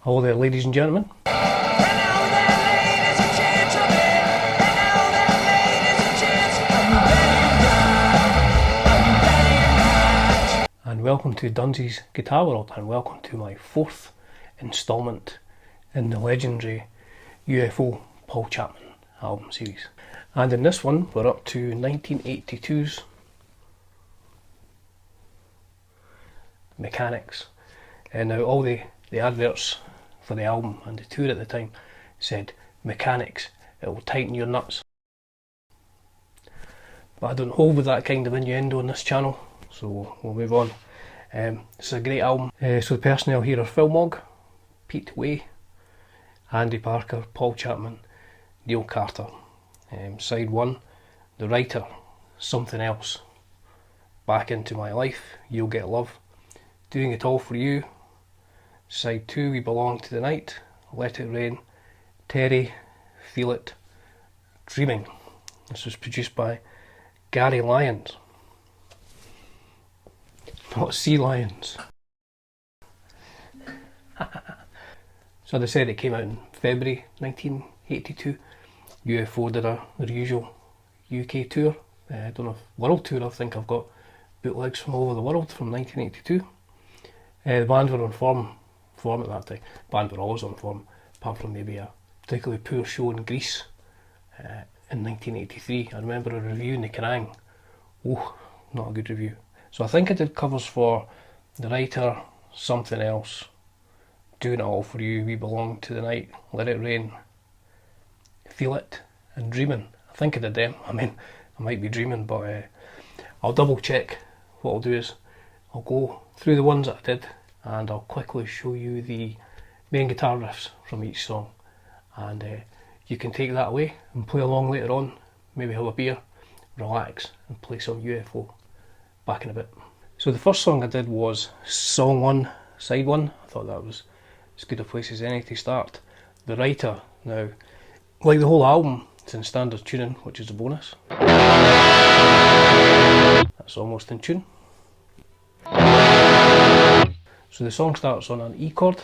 Hello there, ladies and gentlemen. And welcome to Dunzy's Guitar World, and welcome to my fourth instalment in the legendary UFO Paul Chapman album series. And in this one we're up to 1982's Mechanix. And now all the adverts for the album and the tour at the time said Mechanix, it will tighten your nuts. But I don't hold with that kind of innuendo on this channel, so we'll move on. It's a great album. So the personnel here are Phil Mogg, Pete Way, Andy Parker, Paul Chapman, Neil Carter. Side 1, the writer, Something Else, Back Into My Life, You'll Get Love, Doing It All For You. Side 2, We Belong To The Night, Let It Rain, Terry, Feel It, Dreaming. This was produced by Gary Lyons, not Sea Lions. So as I said, it came out in February 1982. UFO did their usual UK tour. I don't know if world tour. I think I've got bootlegs from all over the world from 1982. The band were on form at that time. The band were always on form, apart from maybe a particularly poor show in Greece in 1983. I remember a review in the Kerrang. Oh, not a good review. So I think I did covers for the writer, Something Else, Doing It All For You, We Belong To The Night, Let It Rain, Feel It, and Dreaming. I think I did them. I mean, I might be dreaming, but I'll double check. What I'll do is I'll go through the ones that I did and I'll quickly show you the main guitar riffs from each song, and you can take that away and play along later on, maybe have a beer, relax and play some UFO back in a bit. So the first song I did was Song 1, Side 1. I thought that was as good a place as any to start. The writer, now, like the whole album, it's in standard tuning, which is a bonus. That's almost in tune. So the song starts on an E chord,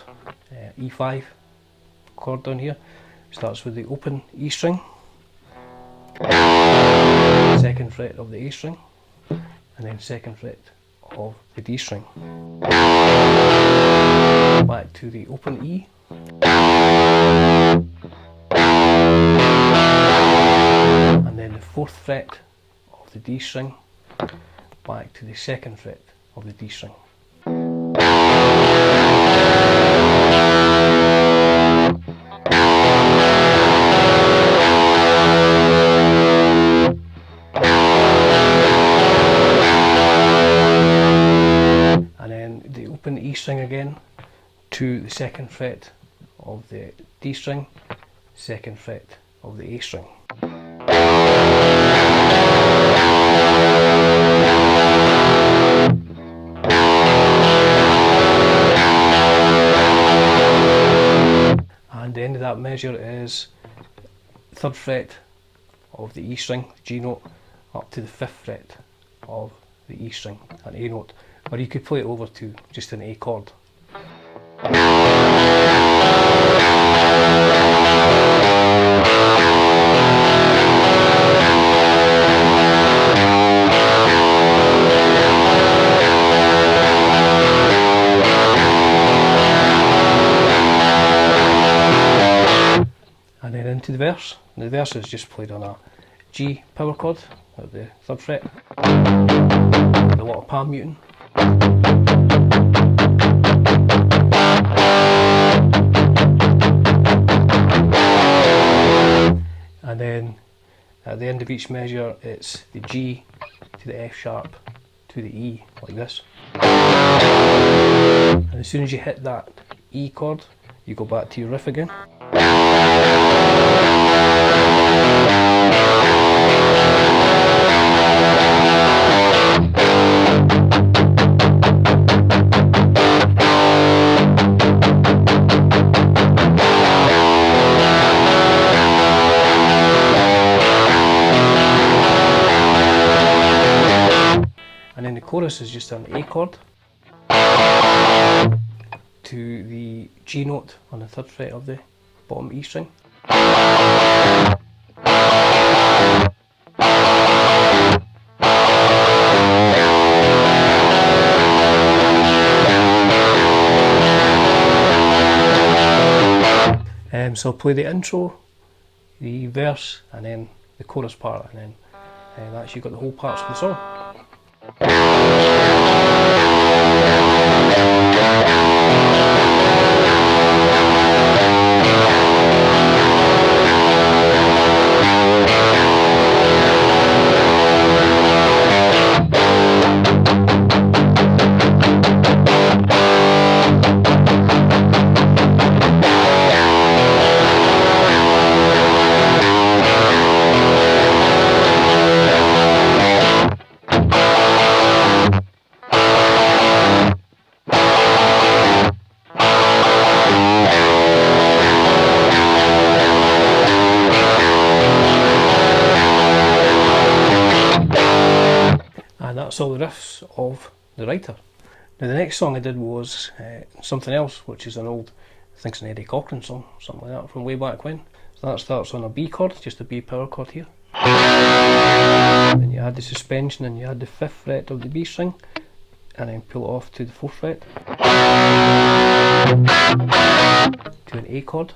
E5 chord down here. Starts with the open E string, second fret of the A string, and then second fret of the D string. Back to the open E, and then the fourth fret of the D string, back to the second fret of the D string. And then the open E string again to the second fret of the D string, second fret of the A string. And the end of that measure is third fret of the E string, the G note, up to the fifth fret of the E string, an A note, or you could play it over to just an A chord. And then into the verse. And the verse is just played on a G power chord at the third fret, with a lot of palm muting. And then at the end of each measure it's the G to the F sharp to the E, like this. And as soon as you hit that E chord, you go back to your riff again. And then the chorus is just an A chord to the G note on the 3rd fret of the bottom E string. So I'll play the intro, the verse, and then the chorus part, and then that's you got the whole parts of the song. And that's all the riffs of the writer. Now the next song I did was Something Else, which is an old, I think it's an Eddie Cochran song, something like that, from way back when. So that starts on a B chord, just a B power chord here. Then you add the suspension and you add the 5th fret of the B string, and then pull it off to the 4th fret, to an A chord.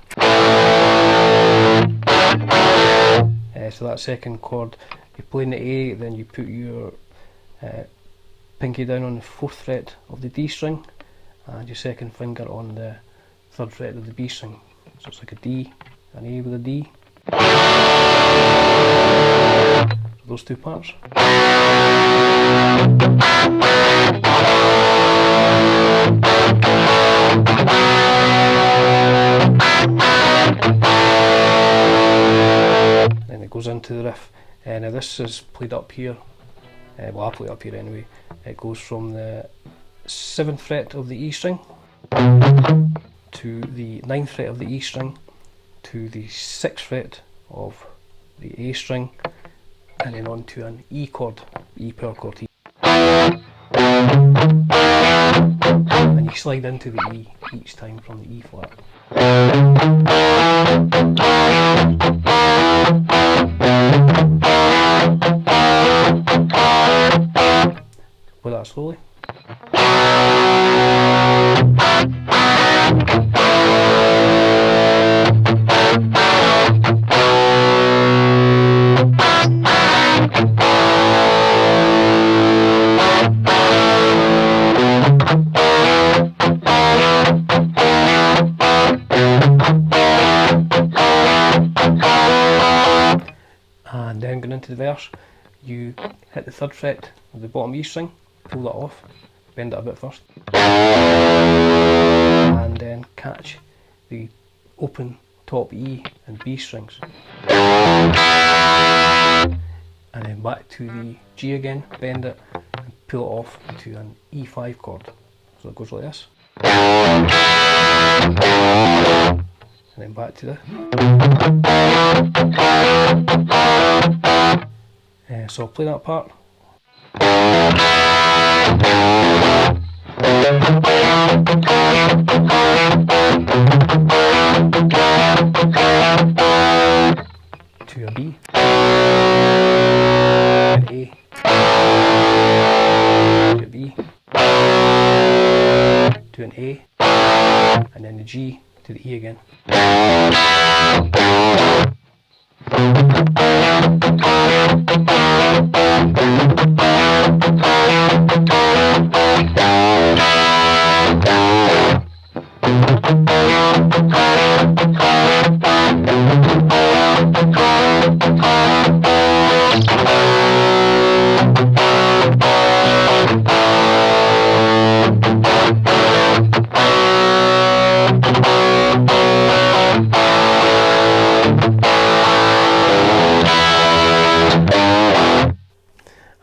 So that second chord, you're playing the A, then you put your pinky down on the 4th fret of the D string and your second finger on the 3rd fret of the B string. So it's like a D, an A with a D. So those two parts. Then it goes into the riff. Now this is played up here. Well, I play it up here anyway. It goes from the 7th fret of the E string to the 9th fret of the E string to the 6th fret of the A string, and then on to an E chord, E power chord E. And you slide into the E each time from the E flat. Play that slowly. And then going into the verse, you hit the 3rd fret of the bottom E string, pull that off, bend it a bit first, and then catch the open top E and B strings, and then back to the G again, bend it and pull it off to an E5 chord. So it goes like this, and then back to the. So I'll play that part. To a B, an A, to a B, to an A, and then the G to the E again.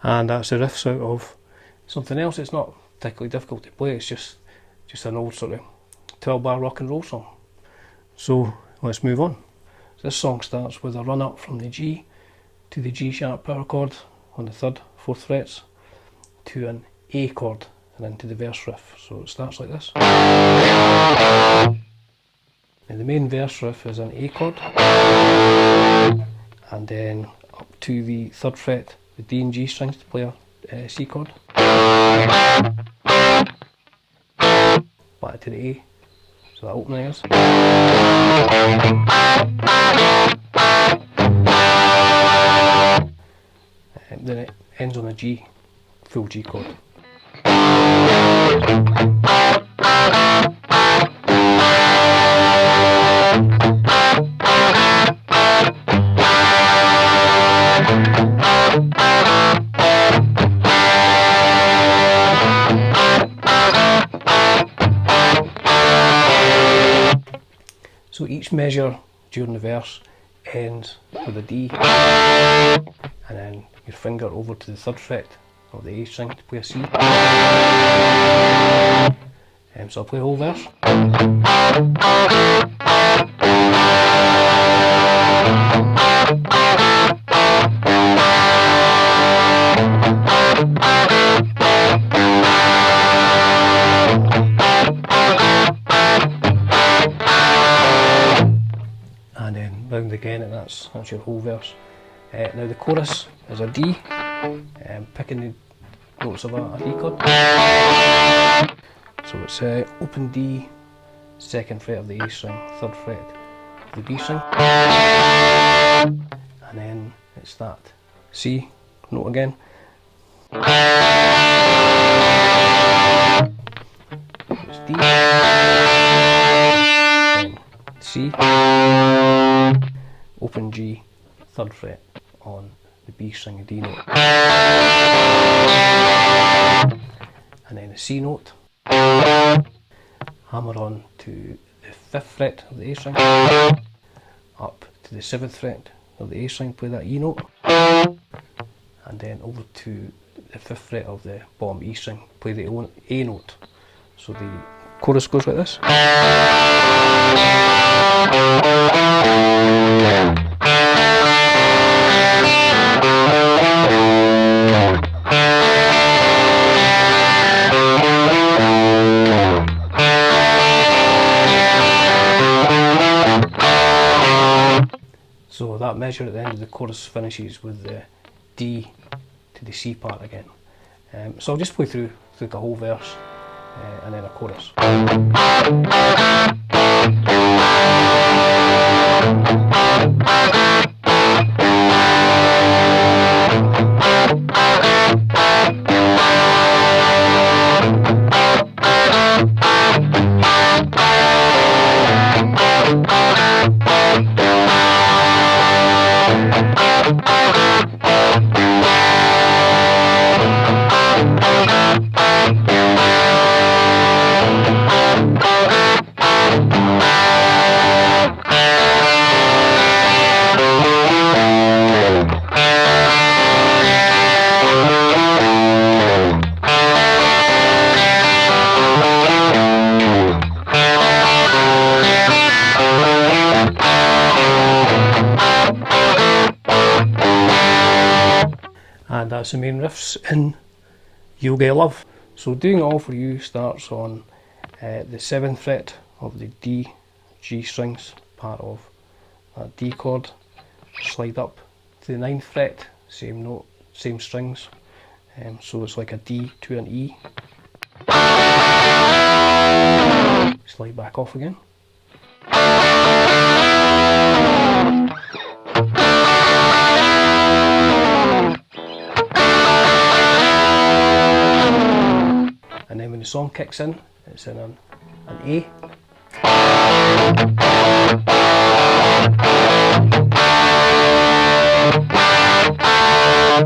And that's the riffs out of Something Else. It's not particularly difficult to play, it's just an old sort of 12-bar rock and roll song. So let's move on. So this song starts with a run up from the G to the G sharp power chord on the 3rd, 4th frets to an A chord and into the verse riff. So it starts like this. Now the main verse riff is an A chord, and then up to the 3rd fret, the D and G strings to play a C chord. Back to the A, so that opening is. Then it ends on a G, full G chord. So each measure during the verse ends with a D, and then your finger over to the 3rd fret of the A string to play a C. So I'll play the whole verse. And then round again, and that's your whole verse. Now the chorus is a D, picking the notes of a D chord. So it's open D, 2nd fret of the A string, 3rd fret of the B string, and then it's that C note again. So it's D, then C, open G, 3rd fret on the B string, the D note, and then a C note, hammer on to the 5th fret of the A string, up to the 7th fret of the A string, play that E note, and then over to the 5th fret of the bottom E string, play the A note. So the chorus goes like this. So that measure at the end of the chorus finishes with the D to the C part again. So I'll just play through the whole verse and then a chorus. And that's the main riffs in You'll Get Love. So Doing It All For You starts on the 7th fret of the D, G strings, part of that D chord, slide up to the 9th fret, same note, same strings, so it's like a D to an E, slide back off again. And then when the song kicks in, it's in an A.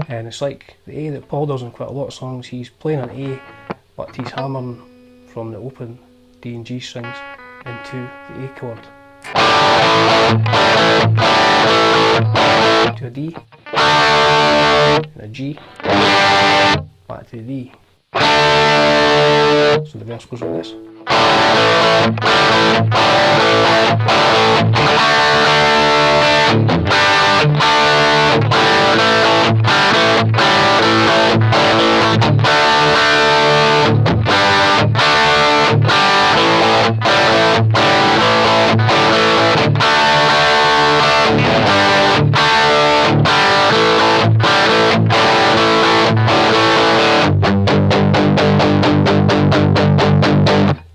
And it's like the A that Paul does in quite a lot of songs. He's playing an A, but he's hammering from the open D and G strings into the A chord, to a D, and a G, back to the D. So the verse goes like this.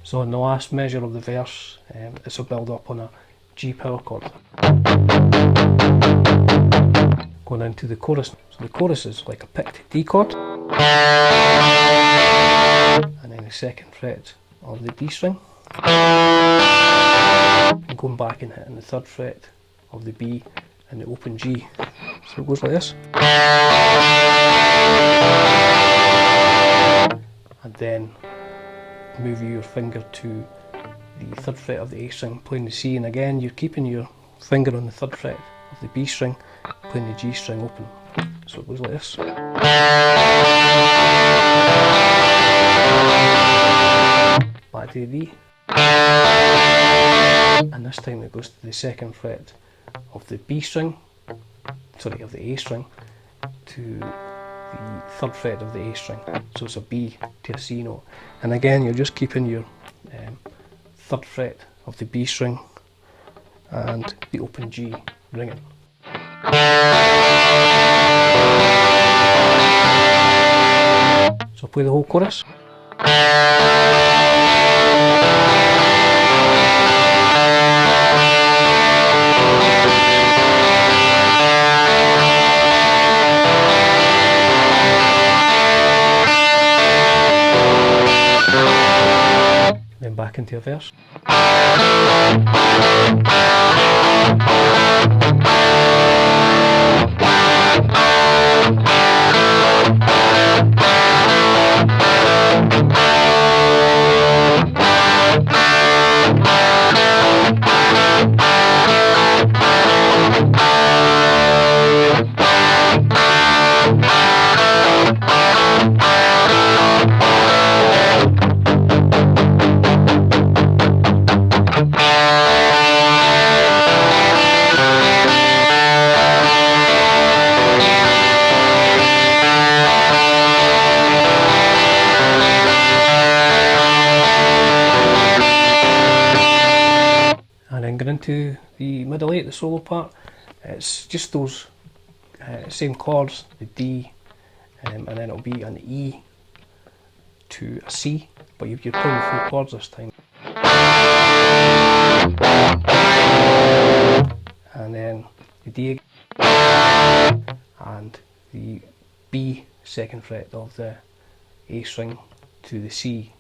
So in the last measure of the verse, it's a build up on a G power chord. Going into the chorus. So the chorus is like a picked D chord, and then the second fret of the D string, and going back and hitting the third fret of the B and the open G. So it goes like this. And then move your finger to the third fret of the A string, playing the C, and again you're keeping your finger on the third fret of the B string, playing the G string open. So it goes like this. Back to the D, and this time it goes to the second fret of the B string, sorry, of the A string, to the third fret of the A string. So it's a B to a C note, and again you're just keeping your third fret of the B string and the open G ringing. So play the whole chorus. Then back into a verse. And then get into the middle eight, the solo part. It's just those same chords, the D, and then it'll be an E to a C, but you're playing the full chords this time. And then the D and the B second fret of the A string to the C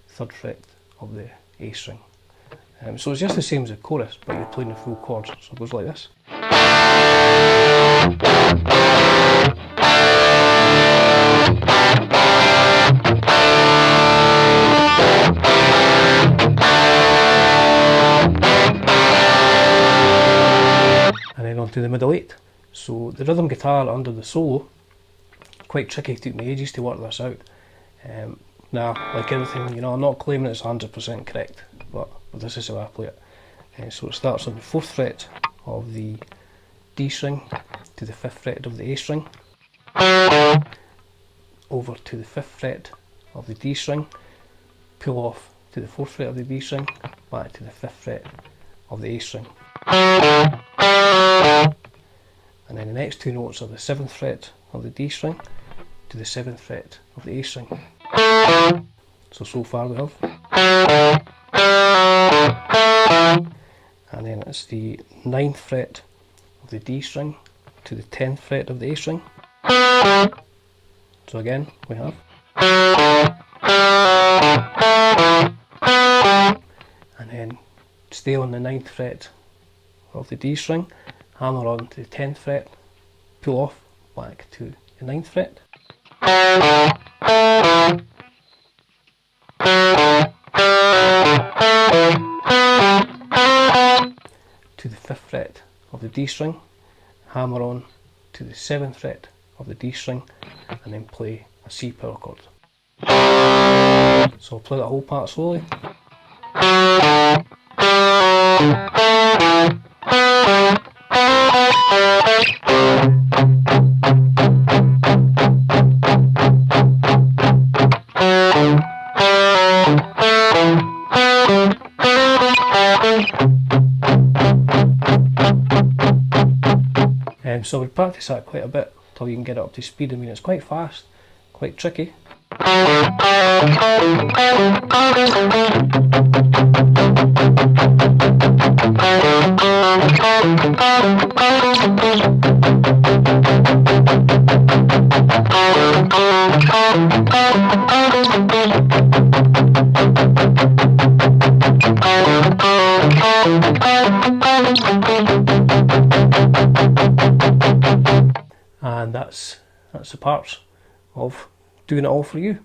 third fret of the A string. So it's just the same as the chorus, but you're playing the full chords, so it goes like this. And then on to the middle eight. So the rhythm guitar under the solo, quite tricky, it took me ages to work this out. Now, like everything, you know, I'm not claiming it's 100% correct, but this is how I play it. So it starts on the 4th fret of the D string to the 5th fret of the A string, over to the 5th fret of the D string, pull off to the 4th fret of the D string, back to the 5th fret of the A string. And then the next two notes are the 7th fret of the D string to the 7th fret of the A string. So far we have. And then it's the 9th fret of the D string to the 10th fret of the A string. So again we have. And then stay on the 9th fret of the D string, hammer on to the 10th fret, pull off back to the 9th fret. To the 5th fret of the D string, hammer on to the 7th fret of the D string, and then play a C power chord. So I'll play that whole part slowly. So we practice that quite a bit till you can get it up to speed. I mean, it's quite fast, quite tricky. that's the parts of doing it all for you.